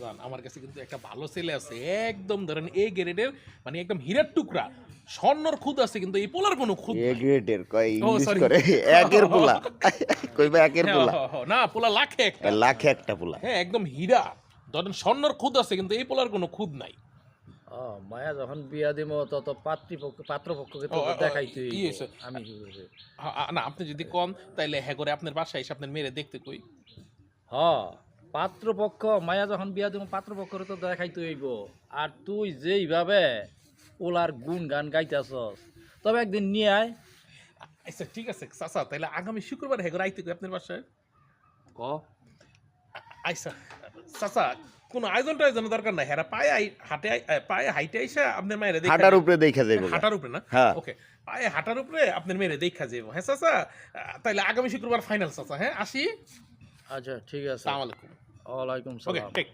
জান আমার কাছে কিন্তু একটা ভালো ছেলে আছে একদম ধরেন এ গ্রেডের মানে একদম হীরার টুকরা স্বর্ণর খুদ আছে কিন্তু এই পোলার কোনো খুদ এ নাই গ্রেডের কয় ও ইংলিশ সরি করে একের পোলা কইবা একের হ্যাঁ, পোলা না পোলা লাখে একটা লাখে একটা পোলা হ্যাঁ একদম হীরা ধরেন স্বর্ণর খুদ আছে কিন্তু এই পোলার কোনো খুদ নাই মায়া যখন বিয়া দিব তত পাত্রপক্ষকে তো ও, ও, দেখাইতেই ই হইবো। হইছে। আমি কি করবো? না আপনি যদি কন তাইলে হ্যাঁ করে আপনার বাসায় এসে আপনার মেরে দেখতে কই হ পাত্রপক্ষ মায়া যখন বিয়া দিব পাত্রপক্ষরে তো দেখাইতে হইব। আর তুই যেইভাবে ওলার গুণ গান গাইতেছস তবে একদিন নিয়ে আয়। আচ্ছা ঠিক আছে চাচা তাইলে আগামী শুক্রবার হ্যাঁ করে আইতে কই আপনার বাসায় ক আচ্ছা চাচা কোনো আয়োজন টায়োজনের দরকার নাই হ্যাঁ পায়ে হাটে পায়ে হাইটে আইসা আপনার মায়ের দেখে হাঁটার উপরে দেখা যাইব হাঁটার উপরে না হ্যাঁ। ওকে পায়ে হাঁটার উপরে আপনার মেরে দেখা যাবো হ্যাঁ চাচা তাইলে আগামী শুক্রবার ফাইনাল চাচা হ্যাঁ আসি আচ্ছা ঠিক আছে। আসসালামু আলাইকুম ওয়ালাইকুম ওকে সালাম। টেক